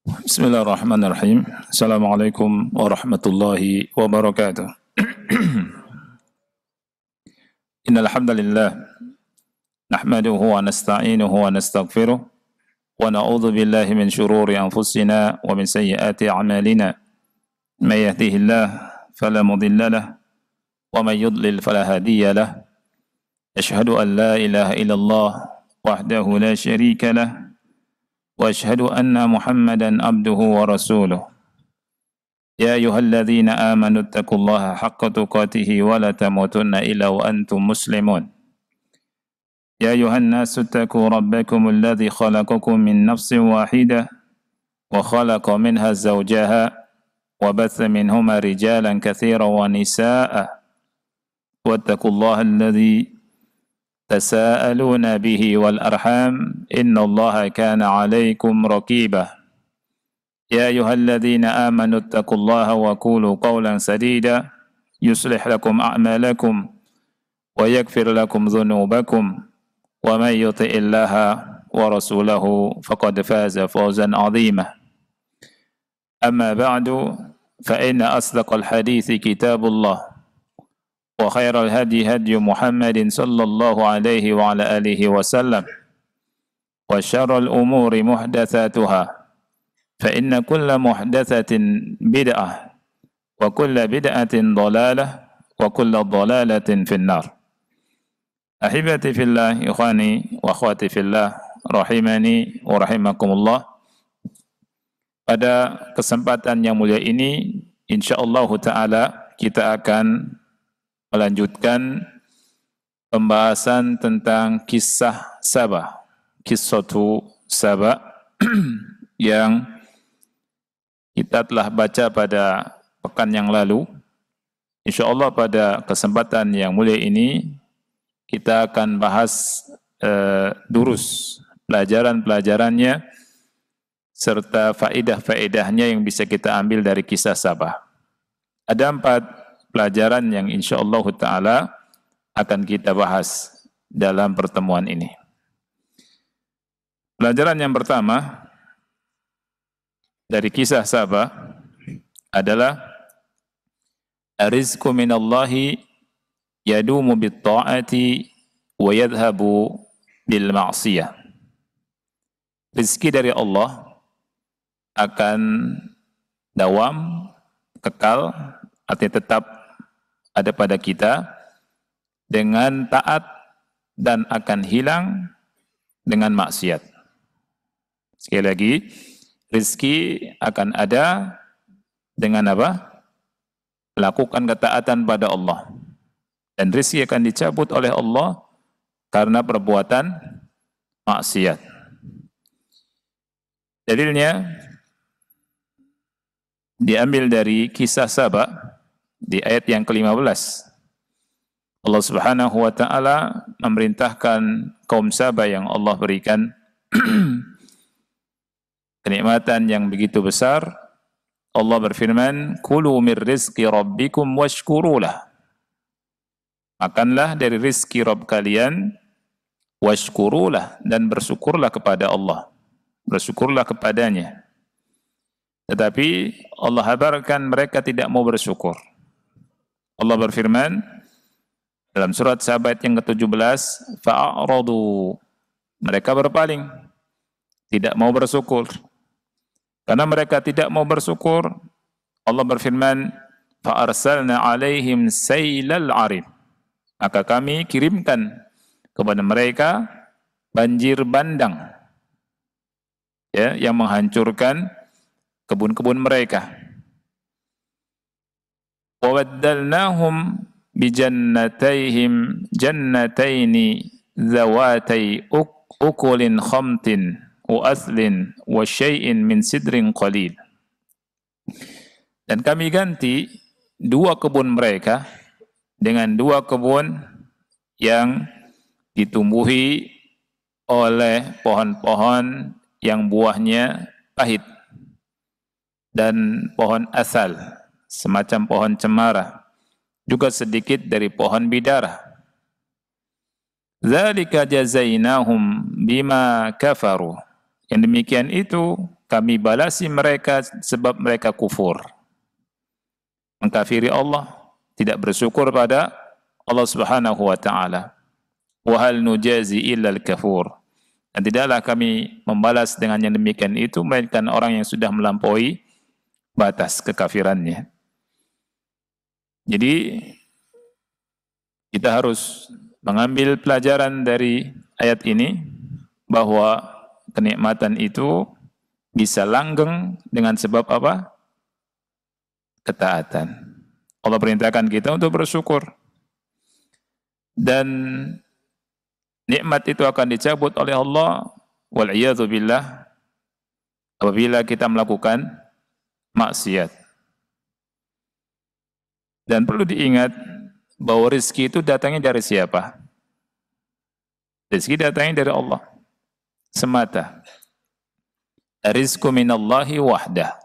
Bismillahirrahmanirrahim. Assalamualaikum warahmatullahi wabarakatuh. Innal hamdalillah nahmaduhu wa nasta'inuhu wa nastaghfiruh wa na'udzu billahi min shururi anfusina wa min sayyiati a'malina. May yahdihillahu fala mudilla lahu wa may yudlil fala hadiya lahu. Asyhadu an la ilaha illallah wahdahu la syarika lahu وأشهد أن محمدا عبده ورسوله يا أيها الذين آمنوا اتقوا الله حق تقاته ولا تموتن إلا وأنتم مسلمون يا أيها الناس اتقوا ربكم الذي خلقكم من نفس واحدة وخلق منها زوجها وبث منهما رجالا كثيرا ونساء واتقوا الله الذي تساءلون به والأرحام إن الله كان عليكم رقيبا يا أيها الذين آمنوا اتقوا الله وقولوا قولا سديدا يصلح لكم أعمالكم ويغفر لكم ذنوبكم ومن يطع الله ورسوله فقد فاز فوزا عظيما أما بعد فإن أصدق الحديث كتاب الله وخير الهدي هدي محمد صلى الله عليه وعلى آله وسلم وشر الأمور محدثاتها فإن كل محدثة بدعة وكل بدعة ضلالة وكل ضلالة في النار أحبتي في الله إخواني وأخواتي في الله rahimani wa rahimakumullah. Pada kesempatan yang mulia ini insyaallah taala kita akan melanjutkan pembahasan tentang kisah Sabah, Qissatu Sabah yang kita telah baca pada pekan yang lalu. InsyaAllah pada kesempatan yang mulia ini kita akan bahas durus, pelajaran-pelajarannya serta faedah-faedahnya yang bisa kita ambil dari kisah Sabah. Ada 4 pelajaran yang insyaallah ta'ala akan kita bahas dalam pertemuan ini. Pelajaran yang pertama dari kisah Sabah adalah Rizqu minallahi yadumu bitta'ati wa yadhabu bil ma'siyah. Rizki dari Allah akan dawam, kekal, artinya tetap ada pada kita dengan taat dan akan hilang dengan maksiat. Sekali lagi, rizki akan ada dengan apa? Lakukan ketaatan pada Allah. Dan rizki akan dicabut oleh Allah karena perbuatan maksiat. Dalilnya diambil dari kisah Sabah di ayat yang ke-15. Allah Subhanahu wa taala memerintahkan kaum Sabah yang Allah berikan kenikmatan yang begitu besar. Allah berfirman, "Kulu mir rizqi rabbikum washkurulah." Makanlah dari rizki Rabb kalian, washkurulah, dan bersyukurlah kepada Allah. Bersyukurlah kepadanya. Tetapi Allah habarkan mereka tidak mau bersyukur. Allah berfirman dalam surat Sabah yang ke-17, fa'aradu, mereka berpaling, tidak mau bersyukur. Karena mereka tidak mau bersyukur, Allah berfirman, fa'arsalna alaihim saylal arim. Maka kami kirimkan kepada mereka banjir bandang, ya, yang menghancurkan kebun-kebun mereka. وَبَدَّلْنَاهُمْ بِجَنَّتَيْهِمْ جَنَّتَيْنِ ذَوَاتَيْ أُكُلٍ خَمْطٍ وَأَثْلٍ وَشَيْءٍ مِنْ سِدْرٍ قَلِيلٍ. Dan kami ganti 2 kebun mereka dengan 2 kebun yang ditumbuhi oleh pohon-pohon yang buahnya pahit dan pohon asal, semacam pohon cemara, juga sedikit dari pohon bidara. Dzalika jazainahum bima kafaru. Yang demikian itu kami balasi mereka sebab mereka kufur. Mengkafiri Allah, tidak bersyukur pada Allah Subhanahu wa taala. Wa hal nujazi illa al-kafur. Dan tidaklah kami membalas dengan yang demikian itu melainkan orang yang sudah melampaui batas kekafirannya. Jadi kita harus mengambil pelajaran dari ayat ini bahwa kenikmatan itu bisa langgeng dengan sebab apa? Ketaatan. Allah perintahkan kita untuk bersyukur. Dan nikmat itu akan dicabut oleh Allah wal'iyadzu billah apabila kita melakukan maksiat. Dan perlu diingat bahwa rezeki itu datangnya dari siapa? Rezeki datangnya dari Allah semata. Rizqu minallahi wahdah.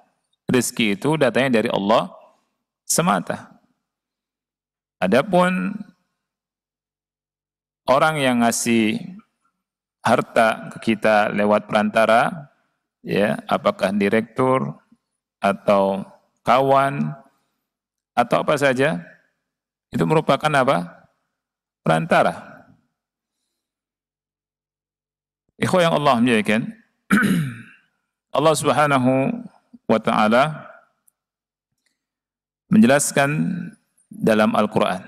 Rezeki itu datangnya dari Allah semata. Adapun orang yang ngasih harta ke kita lewat perantara, ya, apakah direktur atau kawan atau apa saja, itu merupakan apa? Perantara. Ikhwah yang Allah muliakan, Allah Subhanahu wa taala menjelaskan dalam Al-Qur'an.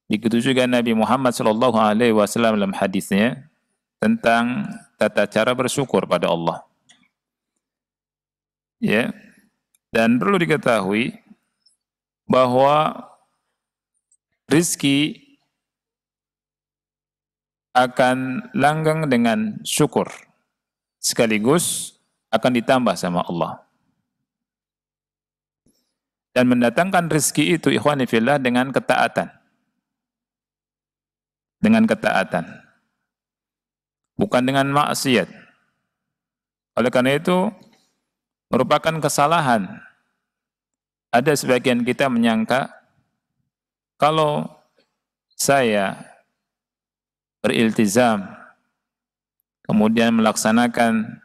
Begitu juga Nabi Muhammad sallallahu alaihi wasallam dalam hadisnya tentang tata cara bersyukur pada Allah. Ya. Dan perlu diketahui bahwa rizki akan langgeng dengan syukur, sekaligus akan ditambah sama Allah. Dan mendatangkan rizki itu, ikhwani fillah, dengan ketaatan. Dengan ketaatan. Bukan dengan maksiat. Oleh karena itu, merupakan kesalahan. Ada sebagian kita menyangka, kalau saya beriltizam, kemudian melaksanakan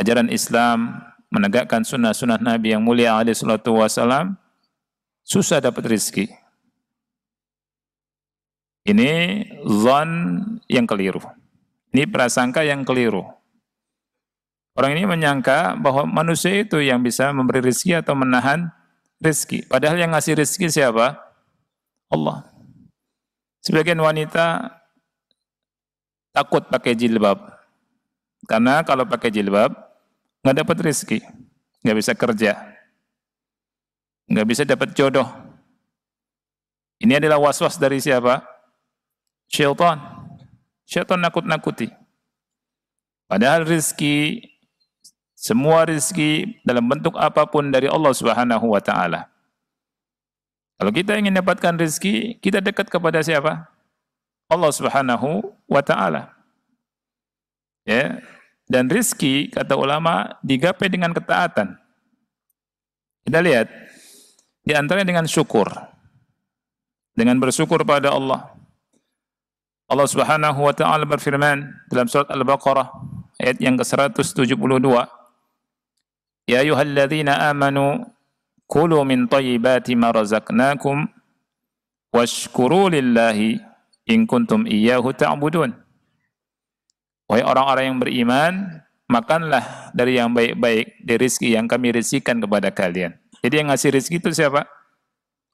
ajaran Islam, menegakkan sunnah-sunnah Nabi yang mulia alaihi salatu wassalam, susah dapat rezeki. Ini zon yang keliru. Ini prasangka yang keliru. Orang ini menyangka bahwa manusia itu yang bisa memberi rezeki atau menahan rezeki. Padahal yang ngasih rezeki siapa? Allah. Sebagian wanita takut pakai jilbab. Karena kalau pakai jilbab, nggak dapat rezeki. Nggak bisa kerja. Nggak bisa dapat jodoh. Ini adalah was-was dari siapa? Syaitan. Syaitan nakut-nakuti. Padahal rezeki, semua rezeki dalam bentuk apapun dari Allah Subhanahu wa taala. Kalau kita ingin dapatkan rezeki, kita dekat kepada siapa? Allah Subhanahu wa taala. Ya. Dan rezeki, kata ulama, digapai dengan ketaatan. Kita lihat di antaranya dengan syukur. Dengan bersyukur pada Allah. Allah Subhanahu wa taala berfirman dalam surat Al-Baqarah ayat yang ke-172, Ya ayyuhalladzina amanu kulu min thayyibati ma razaqnakum washkuru lillahi in kuntum iyyahu ta'budun. Wahai orang-orang yang beriman, makanlah dari yang baik-baik, dari rezeki yang kami rezekikan kepada kalian. Jadi yang ngasih rezeki itu siapa?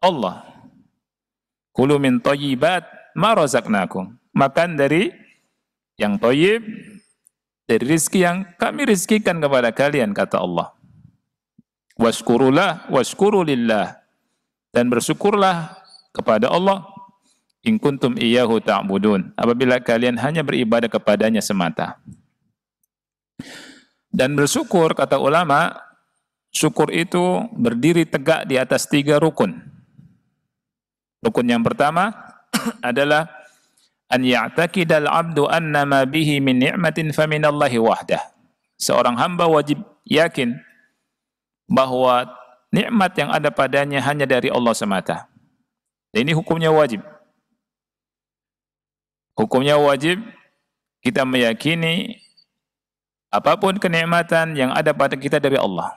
Allah. Kulu min thayyibat ma razaqnakum. Makan dari yang thayyib, dari rezeki yang kami rezekikan kepada kalian, kata Allah. Washkuru lillah. Dan bersyukurlah kepada Allah in kuntum iyyahu ta'budun, apabila kalian hanya beribadah kepadanya semata. Dan bersyukur, kata ulama, syukur itu berdiri tegak di atas 3 rukun. Rukun yang pertama adalah an ya'taqidal 'abdu annama bihi min ni'matin faminallahi wahdah. Seorang hamba wajib yakin bahwa nikmat yang ada padanya hanya dari Allah semata. Dan ini hukumnya wajib. Hukumnya wajib kita meyakini apapun kenikmatan yang ada pada kita dari Allah.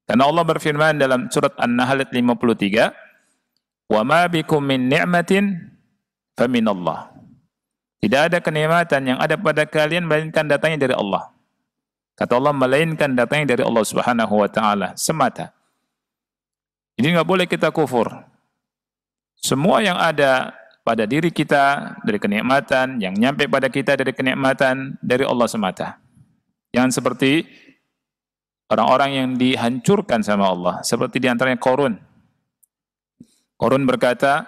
Karena Allah berfirman dalam surat An-Nahl ayat 53, "Wa ma bikum min ni'matin faminallah." Tidak ada kenikmatan yang ada pada kalian melainkan datangnya dari Allah. Kata Allah, melainkan datangnya dari Allah Subhanahu wa taala semata. Jadi enggak boleh kita kufur. Semua yang ada pada diri kita dari kenikmatan, yang nyampe pada kita dari kenikmatan dari Allah semata. Jangan seperti orang-orang yang dihancurkan sama Allah, seperti diantaranya Qarun. Qarun berkata,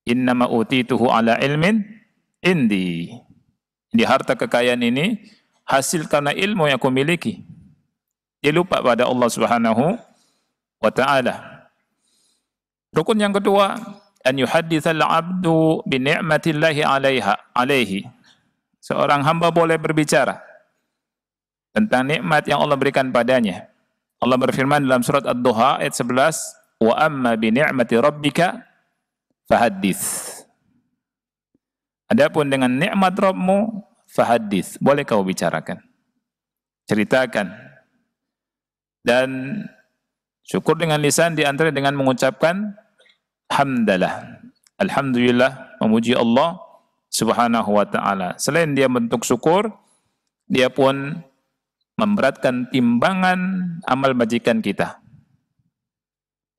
"Innama utituhu ala ilmin indi." Di harta kekayaan ini hasil karena ilmu yang aku miliki. Dia lupa pada Allah Subhanahu wa taala. Rukun yang kedua, an yuhadditsal 'abdu bi ni'matillahi 'alaihi. Seorang hamba boleh berbicara tentang nikmat yang Allah berikan padanya. Allah berfirman dalam surat Ad-Duha ayat 11, "Wa amma bi ni'mati rabbika fahaddits." Adapun dengan nikmat Rabbmu, fahaddits, boleh kau bicarakan. Ceritakan. Dan syukur dengan lisan di antara dengan mengucapkan hamdalah. Alhamdulillah, memuji Allah Subhanahu wa taala. Selain dia bentuk syukur, dia pun memberatkan timbangan amal majikan kita.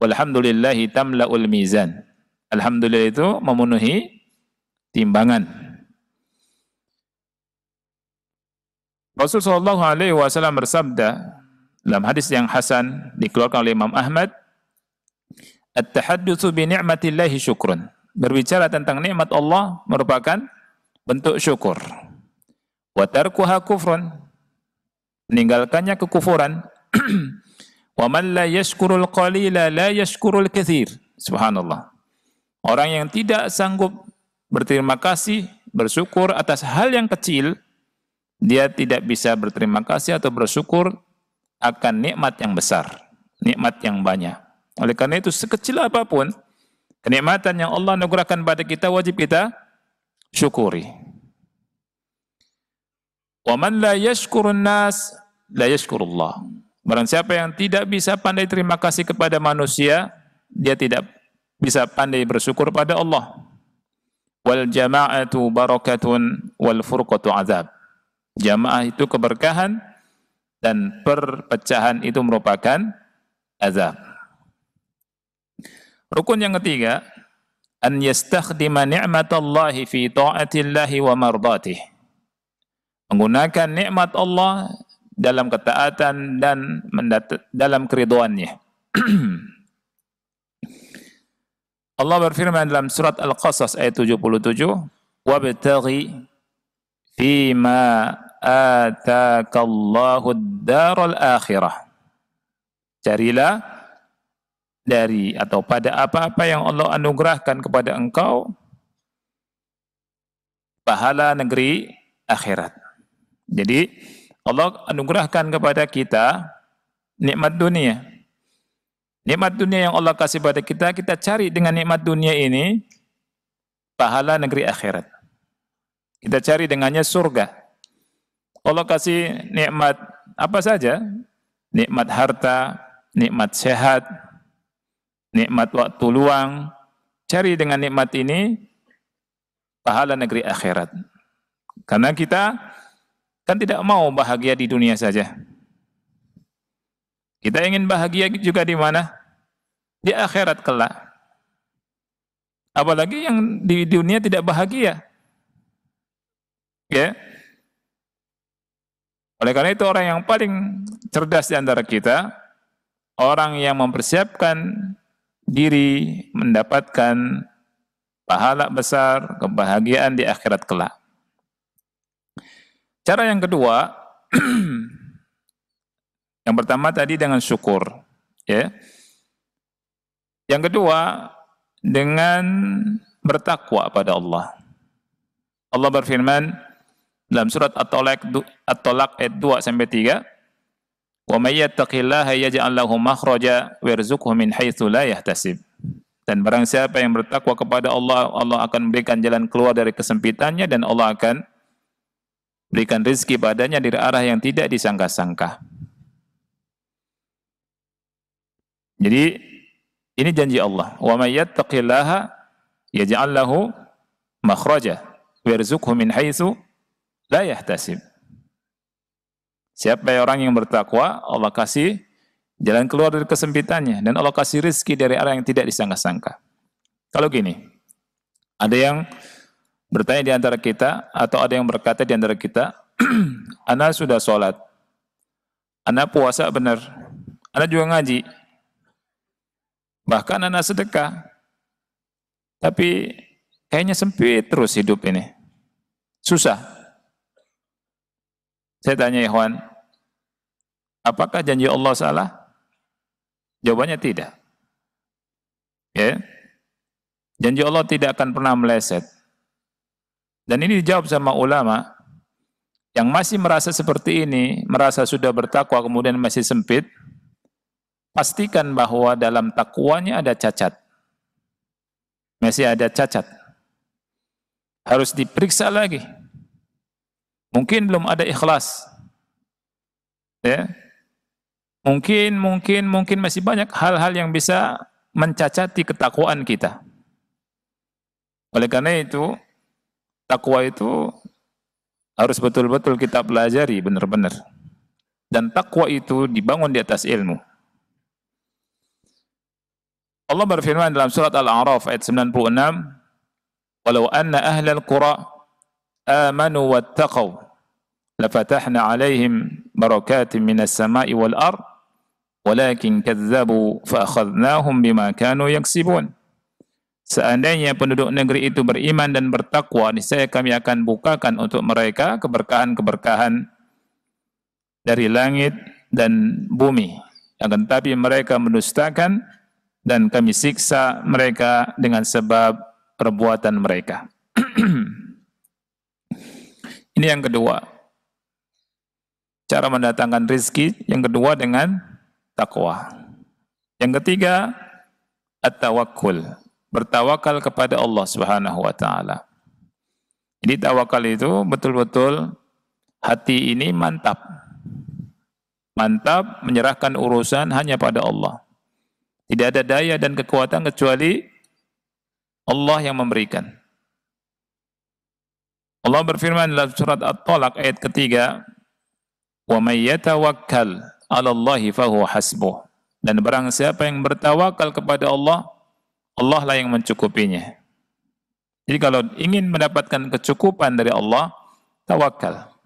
Walhamdulillahi tamla'ul mizan. Alhamdulillah itu memenuhi timbangan. Rasul sallallahu alaihi wasallam bersabda dalam hadis yang hasan dikeluarkan oleh Imam Ahmad, "At-tahaddatsu bi ni'matillahi syukrun." Berbicara tentang nikmat Allah merupakan bentuk syukur. Wa tarkuha kufrun. Meninggalkannya kekufuran. Wa man la yashkurul qalila la yashkurul katsir. Subhanallah. Orang yang tidak sanggup berterima kasih, bersyukur atas hal yang kecil, dia tidak bisa berterima kasih atau bersyukur akan nikmat yang besar, nikmat yang banyak. Oleh karena itu, sekecil apapun kenikmatan yang Allah anugerahkan pada kita, wajib kita syukuri. Wa man la yashkurun nas la yashkurullah. Barang siapa yang tidak bisa pandai terima kasih kepada manusia, dia tidak bisa pandai bersyukur pada Allah. Wal jama'atu barakatun wal furqatu azab. Jamaah itu keberkahan dan perpecahan itu merupakan azab. Rukun yang ketiga, an yastakhdima ni'matallahi fi ta'atillahi wa mardatih. Menggunakan nikmat Allah dalam ketaatan dan dalam keriduannya. Allah berfirman dalam surat Al-Qasas ayat 77, "Wabtaghi fima atakallahu ad-daral akhirah." Carilah dari atau pada apa-apa yang Allah anugerahkan kepada engkau pahala negeri akhirat. Jadi Allah anugerahkan kepada kita nikmat dunia. Nikmat dunia yang Allah kasih pada kita, kita cari dengan nikmat dunia ini pahala negeri akhirat. Kita cari dengannya surga. Allah kasih nikmat apa saja? Nikmat harta, nikmat sehat, nikmat waktu luang. Cari dengan nikmat ini pahala negeri akhirat. Karena kita kan tidak mau bahagia di dunia saja. Kita ingin bahagia juga di mana? Di akhirat kelak. Apalagi yang di dunia tidak bahagia. Ya. Oleh karena itu orang yang paling cerdas di antara kita, orang yang mempersiapkan diri mendapatkan pahala besar, kebahagiaan di akhirat kelak. Cara yang kedua, yang pertama tadi dengan syukur, ya. Yang kedua, dengan bertakwa pada Allah. Allah berfirman dalam surat At-Talaq ayat 2 sampai 3, "Wa may yattaqillaha yaj'al lahu makhraja wa yarzuqhu min haitsu la yahtasib." Dan barang siapa yang bertakwa kepada Allah, Allah akan memberikan jalan keluar dari kesempitannya dan Allah akan berikan rizki padanya dari arah yang tidak disangka-sangka. Jadi ini janji Allah. Wa may yattaqillaha yaj'al lahu makhraja wa yarzuqhu min haitsu la yahtasib. Siapa orang yang bertakwa, Allah kasih jalan keluar dari kesempitannya dan Allah kasih rizki dari arah yang tidak disangka-sangka. Kalau gini, ada yang bertanya di antara kita atau ada yang berkata di antara kita, ana sudah sholat, ana puasa benar, ana juga ngaji, bahkan ana sedekah, tapi kayaknya sempit terus hidup ini, susah. Saya tanya ikhwan, apakah janji Allah salah? Jawabannya tidak. Ya. Janji Allah tidak akan pernah meleset. Dan ini dijawab sama ulama yang masih merasa seperti ini, merasa sudah bertakwa kemudian masih sempit, pastikan bahwa dalam takwanya ada cacat. Masih ada cacat. Harus diperiksa lagi. Mungkin belum ada ikhlas. Ya. Mungkin masih banyak hal-hal yang bisa mencacati ketakwaan kita. Oleh karena itu, takwa itu harus betul-betul kita pelajari benar-benar. Dan takwa itu dibangun di atas ilmu. Allah berfirman dalam surat Al-A'raf ayat 96, "Walau anna ahlal qura amanu wattaqaw lafatahna 'alaihim barakatin minas sama'i wal ard walakin kadzdzabu fa akhadnahum bima kanu yaksibun." Seandainya penduduk negeri itu beriman dan bertakwa, niscaya kami akan bukakan untuk mereka keberkahan-keberkahan dari langit dan bumi. Akan tetapi mereka mendustakan dan kami siksa mereka dengan sebab perbuatan mereka. Ini yang kedua. Cara mendatangkan rizki, yang kedua dengan takwa. Yang ketiga, at-tawakkul. Bertawakal kepada Allah Subhanahu wa taala. Jadi tawakal itu betul-betul hati ini mantap. Mantap menyerahkan urusan hanya pada Allah. Tidak ada daya dan kekuatan kecuali Allah yang memberikan. Allah berfirman dalam surat At-Talaq ayat ketiga, "Wa may yatawakkal 'ala Allahi fahuwa hasbuh." Dan barang siapa yang bertawakal kepada Allah, Allah lah yang mencukupinya. Jadi kalau ingin mendapatkan kecukupan dari Allah, tawakal.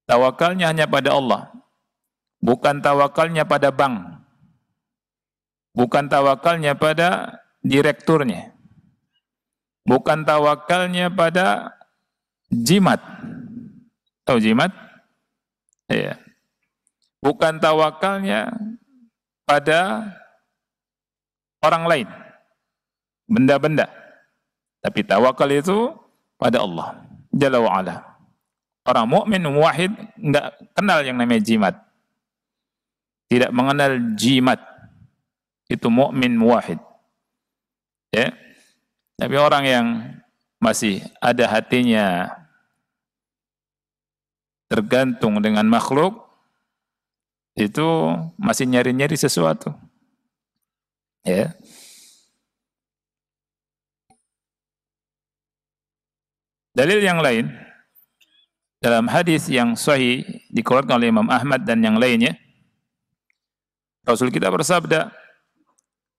Tawakalnya hanya pada Allah. Bukan tawakalnya pada bank. Bukan tawakalnya pada direkturnya. Bukan tawakalnya pada jimat. Tahu jimat? Iya. Bukan tawakalnya pada orang lain, benda-benda. Tapi tawakal itu pada Allah Jalla wa Ala. Orang mukmin muwahhid enggak kenal yang namanya jimat. Tidak mengenal jimat. Itu mukmin muwahhid. Ya. Tapi orang yang masih ada hatinya tergantung dengan makhluk, itu masih nyari-nyari sesuatu. Ya. Dalil yang lain dalam hadis yang sahih dikeluarkan oleh Imam Ahmad dan yang lainnya, Rasul kita bersabda,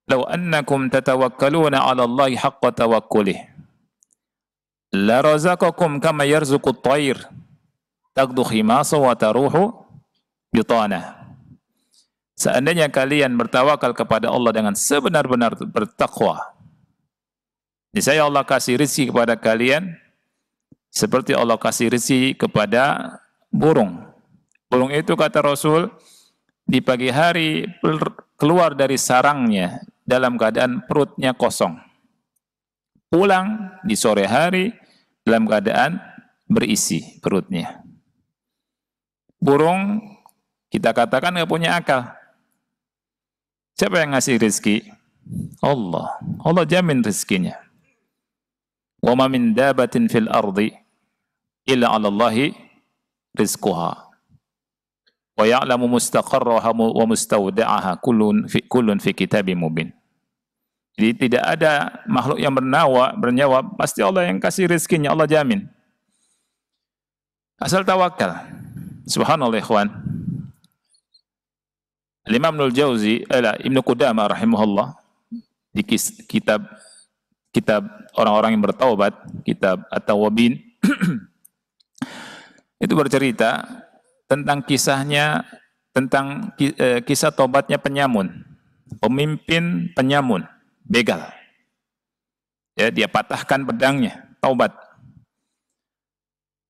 "Lau annakum tatawakkaluna 'ala Allahi haqqa tawakkulih, la razaqakum kama yarzuqut thair, taqdu khimasa wa taruhu bitana." Seandainya kalian bertawakal kepada Allah dengan sebenar-benar bertakwa, niscaya Allah kasih rezeki kepada kalian seperti Allah kasih rezeki kepada burung. Burung itu kata Rasul di pagi hari keluar dari sarangnya dalam keadaan perutnya kosong. Pulang di sore hari dalam keadaan berisi perutnya. Burung kita katakan nggak punya akal. Siapa yang ngasih rezeki? Allah. Allah jamin rezekinya. Wa ma min dabatin fil ardi illa 'ala Allahi rizquha wa ya'lamu mustaqarraha wa mustawda'aha kullun fi kitabim mubin. Jadi tidak ada makhluk yang bernyawa, pasti Allah yang kasih rezekinya, Allah jamin. Asal tawakal. Subhanallah ikhwan. Imam Ibnul Jauzi, Ibnu Qudamah rahimahullah, di kitab orang-orang yang bertaubat, kitab At-Tawwabin, itu bercerita tentang kisahnya, tentang kisah tobatnya penyamun, pemimpin penyamun, begal. Ya, dia patahkan pedangnya, taubat.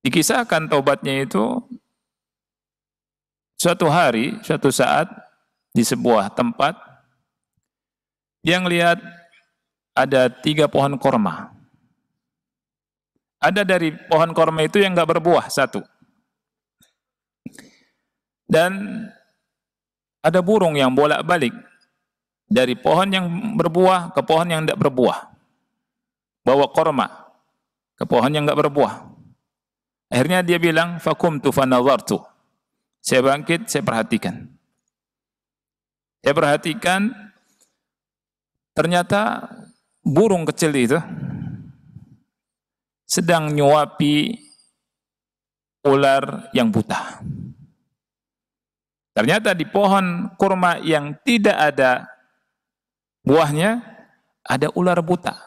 Dikisahkan taubatnya itu suatu hari, suatu saat di sebuah tempat, dia ngelihat ada 3 pohon korma. Ada dari pohon korma itu yang nggak berbuah, 1. Dan ada burung yang bolak-balik dari pohon yang berbuah ke pohon yang tidak berbuah. Bawa korma ke pohon yang nggak berbuah. Akhirnya dia bilang, fakumtu fanadhartu. Saya bangkit, saya perhatikan. Saya perhatikan, ternyata burung kecil itu sedang nyuapi ular yang buta. Ternyata di pohon kurma yang tidak ada buahnya, ada ular buta.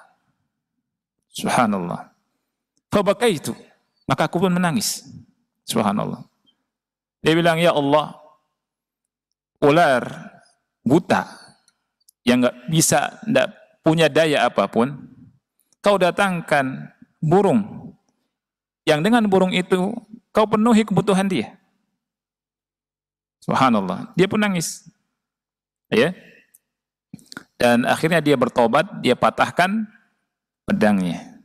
Subhanallah. Fabakaitu, maka aku pun menangis. Subhanallah. Dia bilang, ya Allah, ular buta yang tidak punya daya apapun, kau datangkan burung yang dengan burung itu kau penuhi kebutuhan dia. Subhanallah, dia pun nangis. Ya. Dan akhirnya dia bertobat, dia patahkan pedangnya.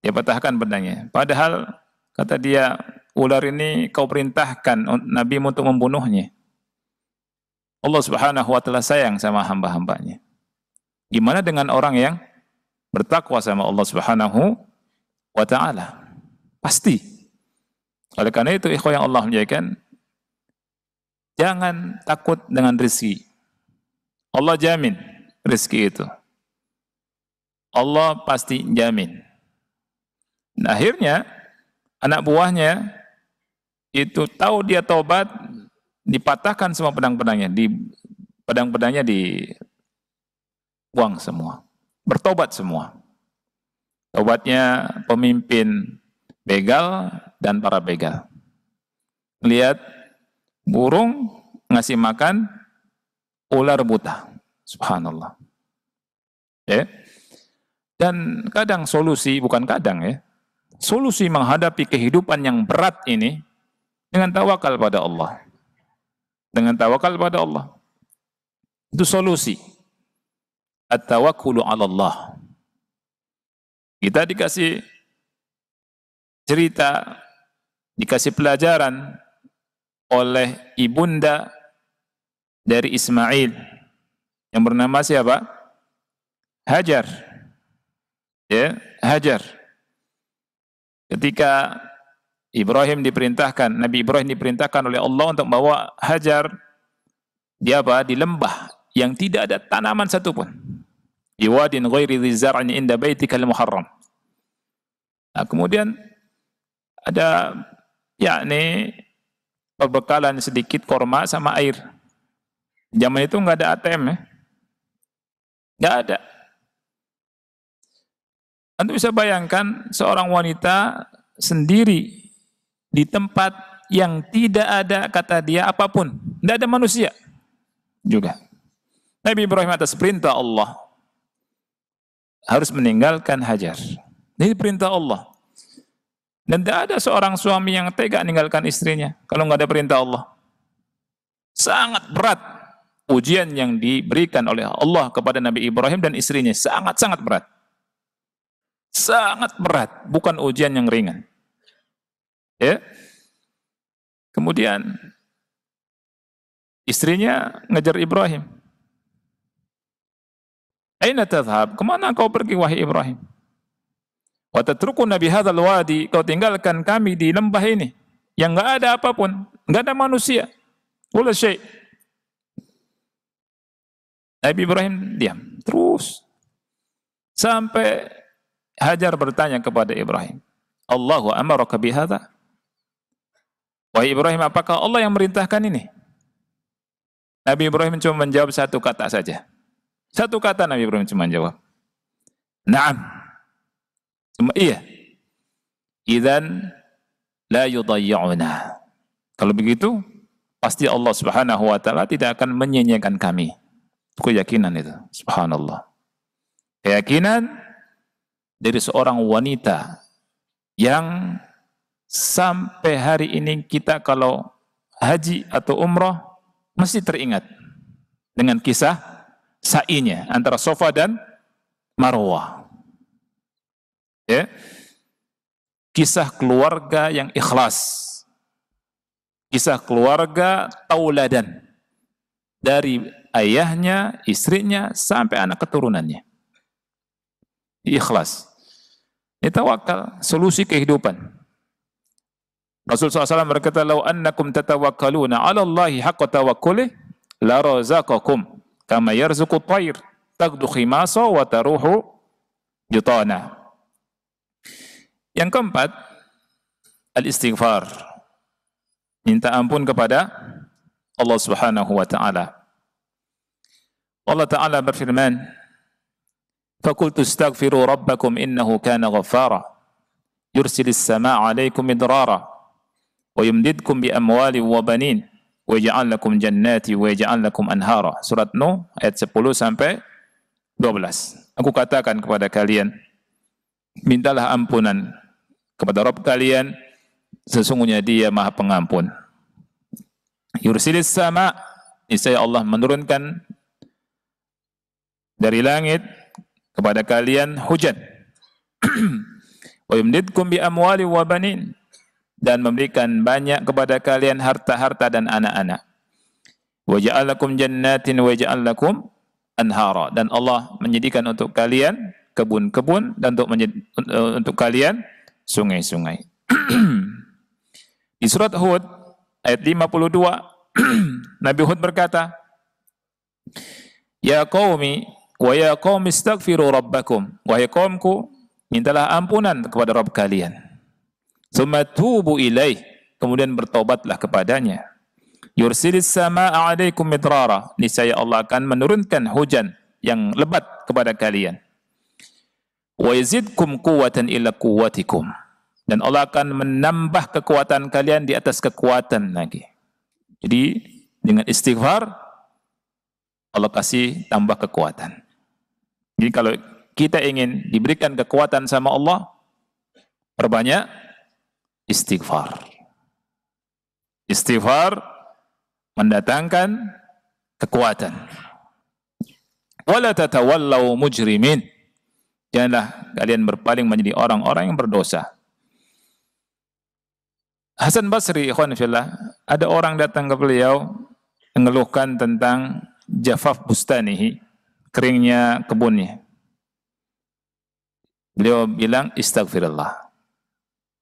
Dia patahkan pedangnya. Padahal kata dia, ular ini kau perintahkan Nabi untuk membunuhnya. Allah Subhanahu wa taala sayang sama hamba-hambanya. Gimana dengan orang yang bertakwa sama Allah Subhanahu wa taala? Pasti. Oleh karena itu, ikhwan yang Allah muliakan, jangan takut dengan rezeki. Allah jamin rezeki itu. Allah pasti jamin. Nah, akhirnya anak buahnya itu tahu dia taubat, dipatahkan semua pedang-pedangnya, pedang-pedangnya dibuang semua. Bertobat semua. Taubatnya pemimpin begal dan para begal. Lihat burung ngasih makan ular buta. Subhanallah. Ya. Dan kadang solusi, bukan kadang ya, solusi menghadapi kehidupan yang berat ini dengan tawakal pada Allah. Dengan tawakal pada Allah. Itu solusi. At-tawakkulu 'ala Allah. Kita dikasih cerita, dikasih pelajaran oleh ibunda dari Ismail yang bernama siapa? Hajar. Ya, Hajar. Ketika Nabi Ibrahim diperintahkan oleh Allah untuk membawa Hajar di lembah yang tidak ada tanaman satupun. Di wadin ghairi dzi zar'in inda baitikal muharram. Nah, kemudian ada perbekalan sedikit korma sama air. Zaman itu nggak ada ATM ya. Nggak ada. Anda bisa bayangkan seorang wanita sendiri di tempat yang tidak ada, kata dia, apapun. Tidak ada manusia juga. Nabi Ibrahim atas perintah Allah harus meninggalkan Hajar. Ini perintah Allah. Dan tidak ada seorang suami yang tega meninggalkan istrinya kalau nggak ada perintah Allah. Sangat berat ujian yang diberikan oleh Allah kepada Nabi Ibrahim dan istrinya. Sangat-sangat berat. Sangat berat, bukan ujian yang ringan. Ya. Kemudian istrinya ngejar Ibrahim. Aina tadhhab? Kemana kau pergi wahai Ibrahim? Wa tatrukuna bihadzal wadi, kau tinggalkan kami di lembah ini yang enggak ada apapun, enggak ada manusia. Wala syai'. Nabi Ibrahim diam terus sampai Hajar bertanya kepada Ibrahim, Allahu amaraka bihadza? Wahai Ibrahim, apakah Allah yang merintahkan ini? Nabi Ibrahim cuma menjawab satu kata saja. Satu kata Nabi Ibrahim cuma jawab. Naam. Cuma iya. Idzan la yudayyi'una. Kalau begitu, pasti Allah Subhanahu wa taala tidak akan menyia-nyiakan kami. Keyakinan itu, subhanallah. Keyakinan dari seorang wanita yang sampai hari ini kita kalau haji atau umrah mesti teringat dengan kisah sa'inya antara Safa dan Marwah. Ya. Kisah keluarga yang ikhlas. Kisah keluarga tauladan dari ayahnya, istrinya sampai anak keturunannya. Ikhlas. Ini tawakal, solusi kehidupan. Rasulullah SAW berkata, "Lau annakum tatawakkaluna 'ala Allahi haqqa tawakkulih, la razaqakum kama yarzuqut tayr, taghdu khimasa wa taruhu jutana." Yang keempat, al-istighfar. Minta ampun kepada Allah Subhanahu wa taala. Allah taala berfirman, فَقُلْتُ اسْتَغْفِرُوا رَبَّكُمْ إِنَّهُ كَانَ غَفَّارًا يُرْسِلِ السَّمَاءَ عَلَيْكُمْ مِدْرَارًا وَيُمْدِدْكُمْ بِأَمْوَالٍ وَبَنِينَ وَيَجْعَلْ لَكُمْ جَنَّاتٍ وَيَجْعَلْ لَكُمْ أَنْهَارًا. Surat Nuh ayat 10 sampai 12. Aku katakan kepada kalian, mintalah ampunan kepada Rabb kalian, sesungguhnya Dia Maha Pengampun. Yursilis sama, niscaya Allah menurunkan dari langit kepada kalian hujan. Wa yumdidkum bi amwali wa banin, dan memberikan banyak kepada kalian harta-harta dan anak-anak. Wa ja'alakum jannatin wa ja'alakum anhara, dan Allah menyediakan untuk kalian kebun-kebun dan untuk kalian sungai-sungai. Di surat Hud ayat 52 Nabi Hud berkata, Ya qaumi wa ya qaumi istaghfiru rabbakum, wahai kaumku, mintalah ampunan kepada Rabb kalian. Tsumma tubu ilaih, kemudian bertobatlah kepadanya. Yursilis samaa'a 'alaikum midrara, niscaya Allah akan menurunkan hujan yang lebat kepada kalian. Wa yazidkum quwwatan ila quwwatikum, dan Allah akan menambah kekuatan kalian di atas kekuatan lagi. Jadi dengan istighfar Allah kasih tambah kekuatan. Jadi kalau kita ingin diberikan kekuatan sama Allah, perbanyak istighfar. Istighfar mendatangkan kekuatan. Wala tatawallaw mujrimin, janganlah kalian berpaling menjadi orang-orang yang berdosa. Hasan Basri, ikhwan fillah, ada orang datang ke beliau mengeluhkan tentang jafaf bustanihi, keringnya kebunnya. Beliau bilang istaghfirullah,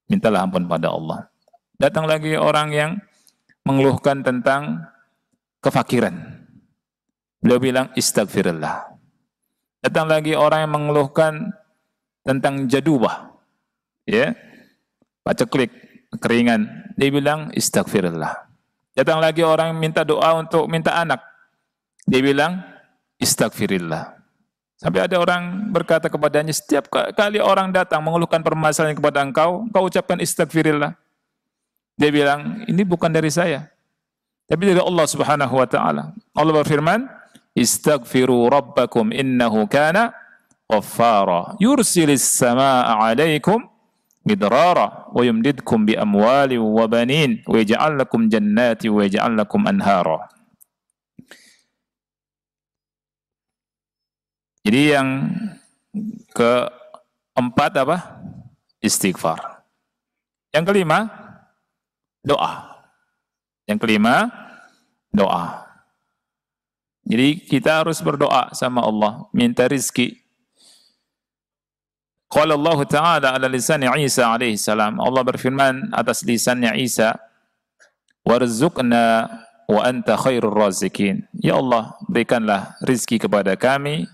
mintalah ampun pada Allah. Datang lagi orang yang mengeluhkan tentang kefakiran. Beliau bilang istaghfirullah. Datang lagi orang yang mengeluhkan tentang jadubah, ya, paceklik, keringan. Dia bilang istaghfirullah. Datang lagi orang yang minta doa untuk minta anak. Dia bilang istaghfirillah. Sampai ada orang berkata kepadanya, setiap kali orang datang mengeluhkan permasalahan kepada engkau ucapkan istaghfirillah. Dia bilang, ini bukan dari saya, tapi dari Allah Subhanahu wa taala. Allah berfirman, istaghfiru rabbakum innahu kana ghaffara yursilis samaa'a 'alaikum midrara wa yumdidkum bi amwalin wa banin wa yaj'al lakum jannati wa yaj'al lakum anhara. Jadi yang keempat apa? Istighfar. Yang kelima, doa. Yang kelima, doa. Jadi kita harus berdoa sama Allah, minta rizki. Qala Allah Ta'ala ala lisan Isa alaihi salam. Allah berfirman atas lisannya Isa, "Warzuqna wa anta khairur razikin." Ya Allah, berikanlah rizki kepada kami,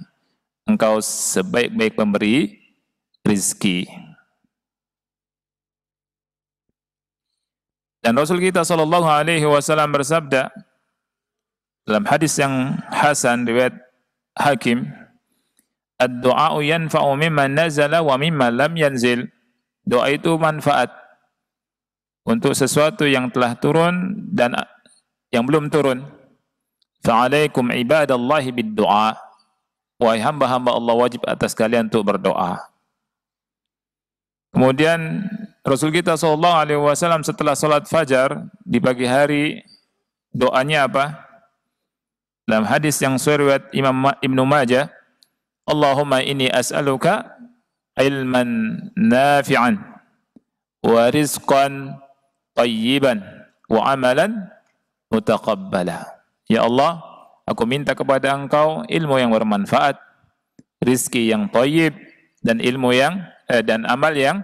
Engkau sebaik-baik pemberi rizki. Dan Rasul kita sallallahu alaihi wasallam bersabda dalam hadis yang hasan riwayat Hakim, "Ad-du'a'u yanfa'u mimman nazala wa mimman lam yanzil." Doa itu manfaat untuk sesuatu yang telah turun dan yang belum turun. Fa'alaikum ibadallahi bid-du'a. Wahai hamba-hamba Allah, wajib atas kalian untuk berdoa. Kemudian Rasul kita sallallahu alaihi wasallam setelah salat fajar di pagi hari, doanya apa? Dalam hadis yang riwayat Imam Ibnu Majah, Allahumma inni as'aluka ilman nafi'an wa rizqan tayyiban wa amalan mutaqabbala. Ya Allah, aku minta kepada Engkau ilmu yang bermanfaat, rizki yang thayyib, dan ilmu yang dan amal yang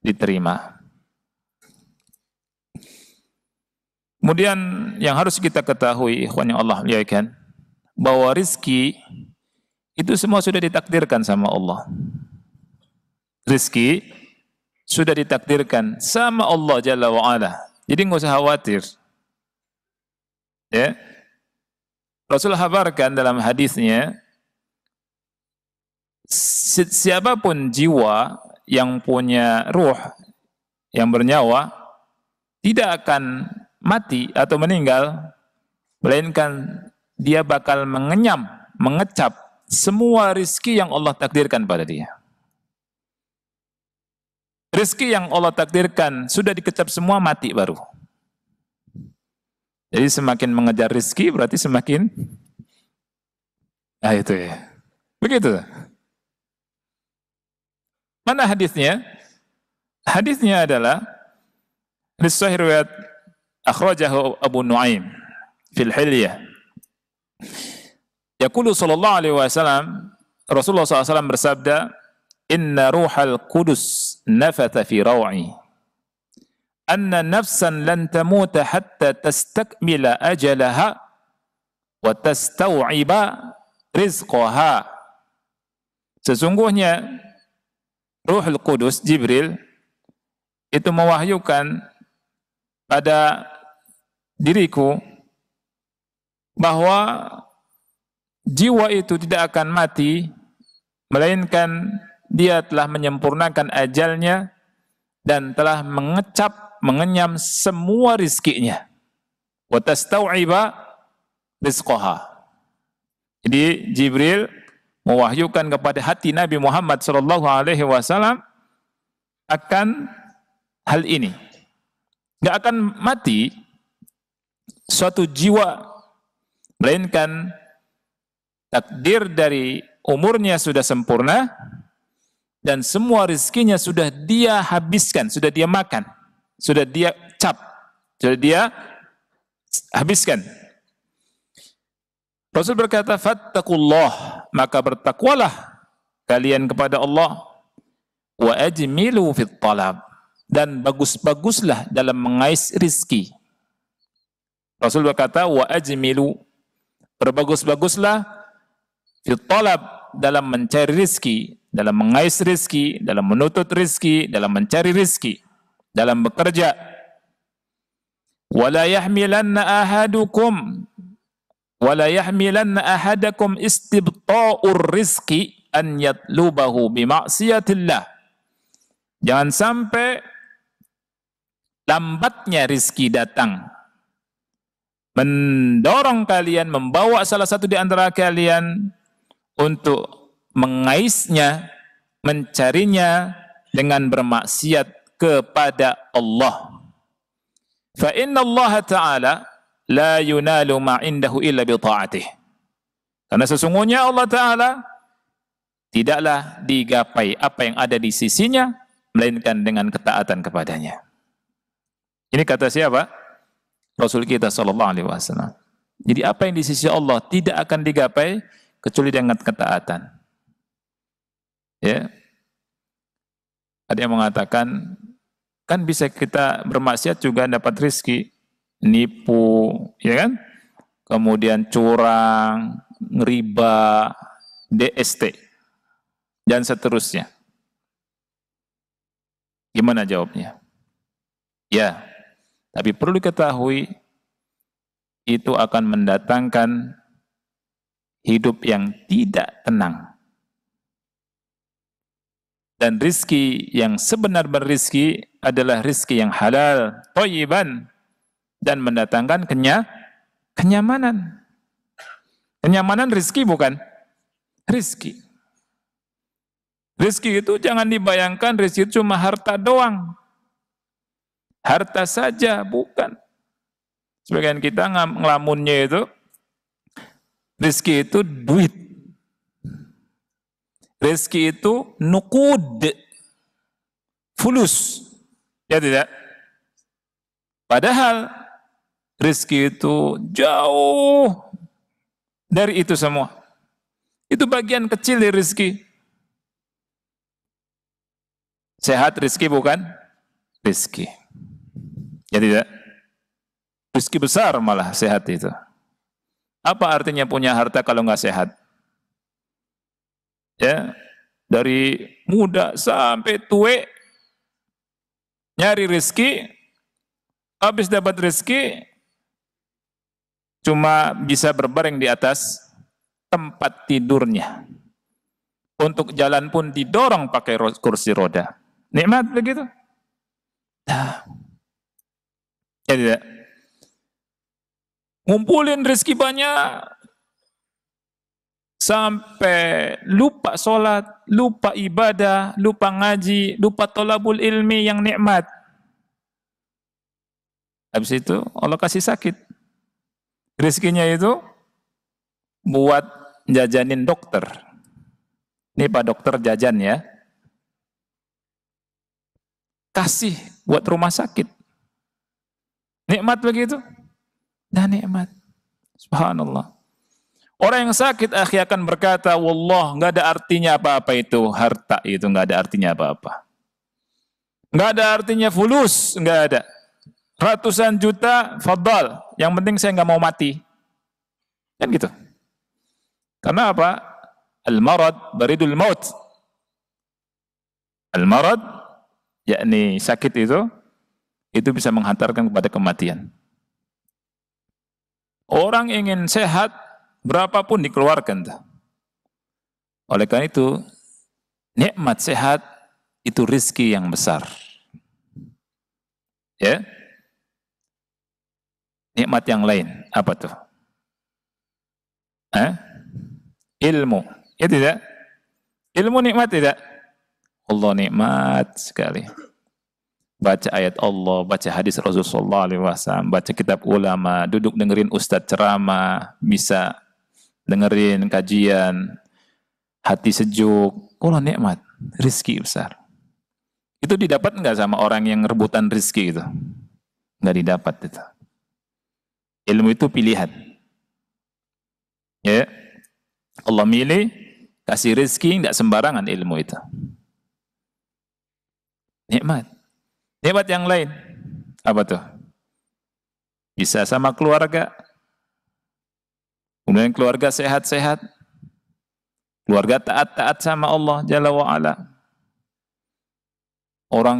diterima. Kemudian yang harus kita ketahui, ikhwan yang Allah muliakan, bahwa rizki itu semua sudah ditakdirkan sama Allah. Rizki sudah ditakdirkan sama Allah Jalla wa'ala. Jadi nggak usah khawatir. Ya. Rasul habarkan dalam hadisnya, siapapun jiwa yang punya ruh, yang bernyawa, tidak akan mati atau meninggal, melainkan dia bakal mengenyam, mengecap semua rizki yang Allah takdirkan pada dia. Rizki yang Allah takdirkan sudah dikecap semua, mati baru. Jadi semakin mengejar rizki berarti semakin, itu ya. Begitu. Mana hadisnya? Hadisnya adalah Sahih riwayat akhrajahu Abu Nuaim fil Hilyah. Yaqulu sallallahu alaihi wasallam, Rasulullah SAW bersabda, "Inna ruhal qudus nafatha fi raw'i anna nafsan lan tamuta hatta tastakmila ajalaha wa tastau'iba rizqaha." Sesungguhnya Ruhul Qudus, Jibril, itu mewahyukan pada diriku bahwa jiwa itu tidak akan mati melainkan dia telah menyempurnakan ajalnya dan telah mengecap, mengenyam semua rizkinya. Wa tastau'iba rizqaha. Jadi Jibril mewahyukan kepada hati Nabi Muhammad sallallahu alaihi wasallam akan hal ini. Enggak akan mati suatu jiwa melainkan takdir dari umurnya sudah sempurna dan semua rezekinya sudah dia habiskan, sudah dia makan, sudah dia cap, sudah dia habiskan. Rasul berkata, "Fattaqullah," maka bertakwalah kalian kepada Allah, "wa ajmilu fit talab," dan bagus-baguslah dalam mengais rizki. Rasul berkata, "wa ajmilu," berbagus-baguslah fit talab, dalam mencari rizki, dalam mengais rizki, dalam menuntut rizki, dalam mencari rizki, dalam bekerja. "Wala yahmilanna ahadakum istibta'ur rizki an yatlubahu bima'siyatillah." Jangan sampai lambatnya rizki datang mendorong kalian, membawa salah satu di antara kalian untuk mengaisnya, mencarinya dengan bermaksiat kepada Allah. Fa inna Allah Ta'ala la yunalu ma indahu illa bi ta'atih. Karena sesungguhnya Allah Ta'ala tidaklah digapai apa yang ada di sisinya melainkan dengan ketaatan kepadanya. Ini kata siapa? Rasul kita sallallahu alaihi wasallam. Jadi apa yang di sisi Allah tidak akan digapai kecuali dengan ketaatan. Ya. Ada yang mengatakan, kan bisa kita bermaksiat juga dapat rizki, nipu, ya kan? Kemudian curang, ngeriba, DST, dan seterusnya. Gimana jawabnya? Ya, tapi perlu diketahui, itu akan mendatangkan hidup yang tidak tenang. Dan rizki yang sebenar-benar rizki adalah rizki yang halal, thayyiban, dan mendatangkan kenyamanan. Kenyamanan rizki bukan? Rizki. Rizki itu jangan dibayangkan rizki itu cuma harta doang. Harta saja, bukan. Sebagian kita ngelamunnya itu, rizki itu duit. Rizki itu nukud, fulus, ya tidak? Padahal rizki itu jauh dari itu semua. Itu bagian kecil dari rizki. Sehat rizki bukan? Rizki. Ya tidak? Rizki besar malah sehat itu. Apa artinya punya harta kalau nggak sehat? Ya, dari muda sampai tua nyari rezeki, habis dapat rezeki cuma bisa berbaring di atas tempat tidurnya. Untuk jalan pun didorong pakai kursi roda. Nikmat begitu? Nah, ya tidak. Ngumpulin rezeki banyak sampai lupa sholat, lupa ibadah, lupa ngaji, lupa tolabul ilmi yang nikmat. Habis itu Allah kasih sakit. Rezekinya itu buat jajanin dokter. Ini Pak Dokter jajan ya. Kasih buat rumah sakit. Nikmat begitu? Nah nikmat. Subhanallah. Orang yang sakit akhirnya akan berkata, wallah, nggak ada artinya apa-apa itu harta itu, nggak ada artinya apa-apa. Nggak ada artinya fulus, nggak ada. Ratusan juta, fadal. Yang penting saya nggak mau mati. Kan gitu. Karena apa? Al-marad baridul maut. Al-marad, yakni sakit itu bisa menghantarkan kepada kematian. Orang ingin sehat, berapapun dikeluarkan. Oleh karena itu, nikmat sehat itu rizki yang besar. Ya, nikmat yang lain apa tuh? Ilmu, ya tidak? Ilmu nikmat tidak? Allah nikmat sekali. Baca ayat Allah, baca hadis Rasulullah SAW, baca kitab ulama, duduk dengerin ustadz ceramah, bisa dengerin kajian, hati sejuk, Allah nikmat, rizki besar. Itu didapat enggak sama orang yang rebutan rizki itu? Enggak didapat itu. Ilmu itu pilihan. Ya, Allah milih, kasih rizki, enggak sembarangan ilmu itu. Nikmat. Nikmat yang lain, apa tuh? Bisa sama keluarga, kemudian keluarga sehat-sehat, keluarga taat-taat sama Allah Jalla wa'ala.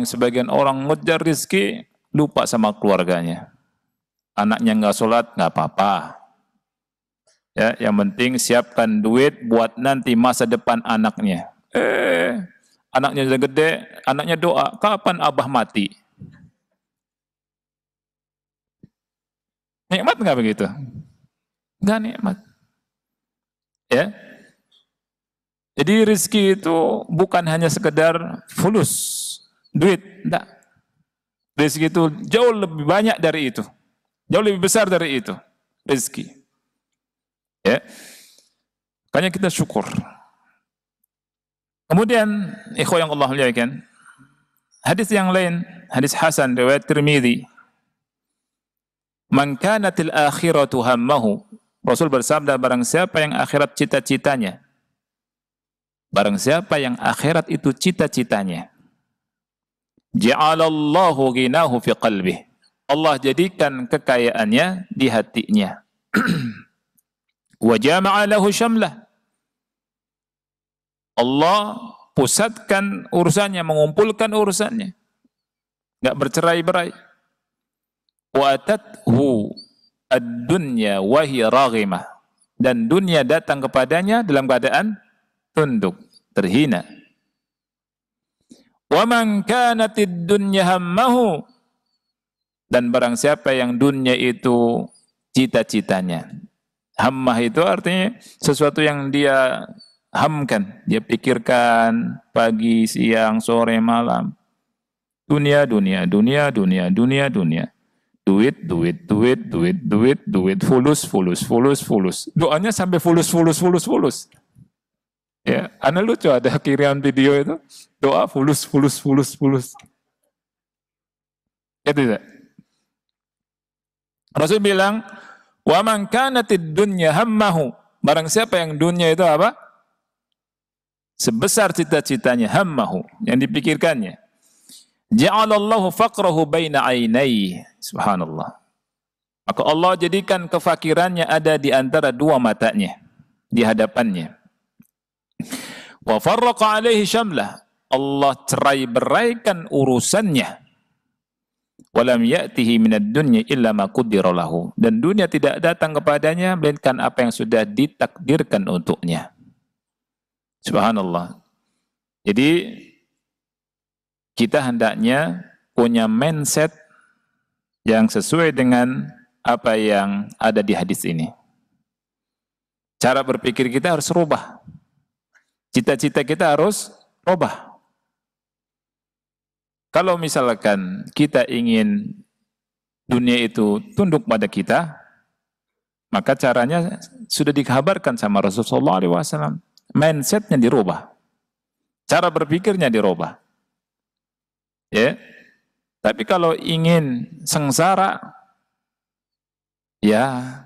Sebagian orang ngejar rizki, lupa sama keluarganya. Anaknya nggak sholat, nggak apa-apa. Ya, yang penting siapkan duit buat nanti masa depan anaknya. Anaknya sudah gede, anaknya doa, kapan abah mati? Nikmat nggak begitu? Nggak nikmat. Ya. Jadi rezeki itu bukan hanya sekedar fulus, duit, enggak. Rezeki itu jauh lebih banyak dari itu. Jauh lebih besar dari itu. Rezeki. Ya. Makanya kita syukur. Kemudian, ikhwah yang Allah muliakan, hadis yang lain, hadis Hasan riwayat Tirmidzi. Man kanatil akhiratu hammahu. Rasul bersabda, barang siapa yang akhirat cita-citanya. Barang siapa yang akhirat itu cita-citanya. Ja'alallahu ghinahu fi qalbih. Allah jadikan kekayaannya di hatinya. Wa jama'a lahu syamlah. Allah pusatkan urusannya, mengumpulkan urusannya. Enggak bercerai-berai. Wa atathu ad-dunya wa hiya raghimah. Dan dunia datang kepadanya dalam keadaan tunduk, terhina. Wa man kanatid dunya hammahu, dan barang siapa yang dunia itu cita-citanya. Hammah itu artinya sesuatu yang dia hamkan, dia pikirkan pagi, siang, sore, malam. Dunia, dunia, dunia, dunia, dunia, dunia. Duit, duit, duit, duit, duit, duit, fulus, fulus, fulus, fulus. Doanya sampai fulus, fulus, fulus, fulus. Ya, ana lucu ada kiriman video itu, doa fulus, fulus, fulus, fulus. Ya tidak? Rasul bilang, wa man kanatid dunya hammahu. Barang siapa yang dunia itu apa? Sebesar cita-citanya, hammahu, yang dipikirkannya. Ja'alallahu faqrahu baina ainaihi. Subhanallah. Maka Allah jadikan kefakirannya ada di antara dua matanya, di hadapannya. Wa farraqa alaihi syamlah. Allah cerai-beraikan urusannya. Walam ya'tihi minad dunya illa ma qaddara lahu. Dan dunia tidak datang kepadanya melainkan apa yang sudah ditakdirkan untuknya. Subhanallah. Jadi kita hendaknya punya mindset yang sesuai dengan apa yang ada di hadis ini. Cara berpikir kita harus rubah. Cita-cita kita harus rubah. Kalau misalkan kita ingin dunia itu tunduk pada kita, maka caranya sudah dikabarkan sama Rasulullah SAW. Mindsetnya dirubah. Cara berpikirnya dirubah. Ya, tapi kalau ingin sengsara, ya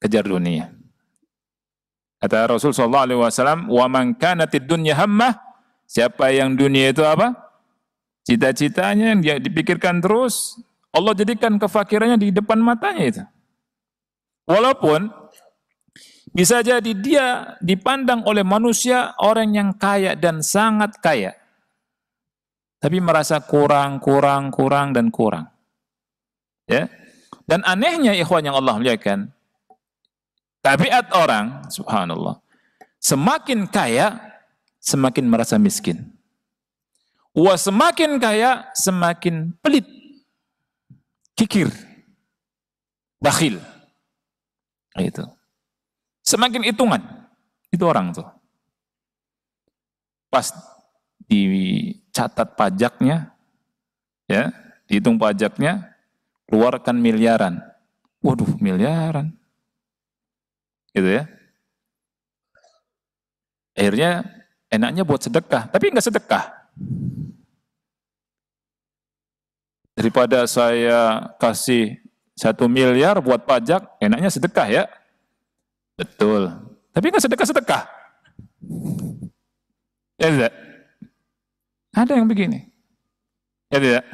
kejar dunia. Kata Rasul sallallahu alaihi wasallam, "Wa man kanatid dunya hammah," siapa yang dunia itu apa? Cita-citanya yang dia dipikirkan terus, Allah jadikan kefakirannya di depan matanya itu. Walaupun bisa jadi dia dipandang oleh manusia orang yang kaya dan sangat kaya, tapi merasa kurang, dan kurang. Ya. Dan anehnya ikhwan yang Allah muliakan, tabiat orang, subhanallah, semakin kaya, semakin merasa miskin. Semakin kaya, semakin pelit, kikir, bakhil. Itu. Semakin hitungan. Itu orang tuh. Pas dicatat pajaknya, ya, dihitung pajaknya, keluarkan miliaran. Waduh, miliaran. Gitu ya. Akhirnya enaknya buat sedekah, tapi enggak sedekah. Daripada saya kasih 1 miliar buat pajak, enaknya sedekah ya. Betul. Tapi enggak sedekah-sedekah. Ya tidak? Ada yang begini. Ya tidak?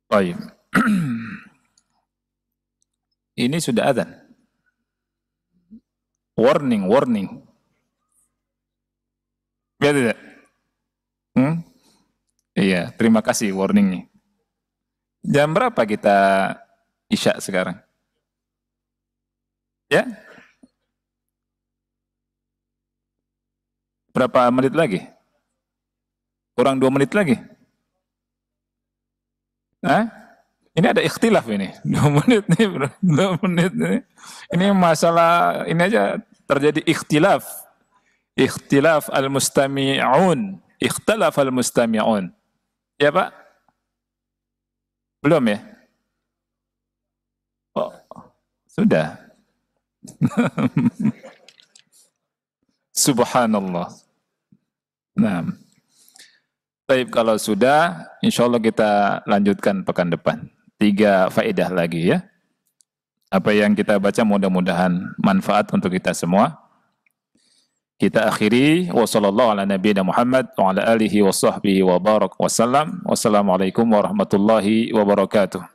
Baik. Ini sudah adzan. Warning. Ya tidak? Iya, terima kasih warningnya. Jam berapa kita isya sekarang? Ya? Berapa menit lagi? Kurang 2 menit lagi? Hah? Ini ada ikhtilaf ini. 2 menit nih, 2 menit nih. Ini masalah, ini aja terjadi ikhtilaf. Ikhtilaf al-mustami'un. Ikhtilaf al-mustami'un. Ya Pak? Belum ya? Oh, sudah. Subhanallah. Nah, baik, kalau sudah, insya Allah kita lanjutkan pekan depan. 3 faedah lagi ya. Apa yang kita baca mudah-mudahan manfaat untuk kita semua. Kita akhiri wa sallallahu ala nabiyina Muhammad wa ala alihi wa sahbihi wa barak wa sallam. Wassalamualaikum warahmatullahi wabarakatuh.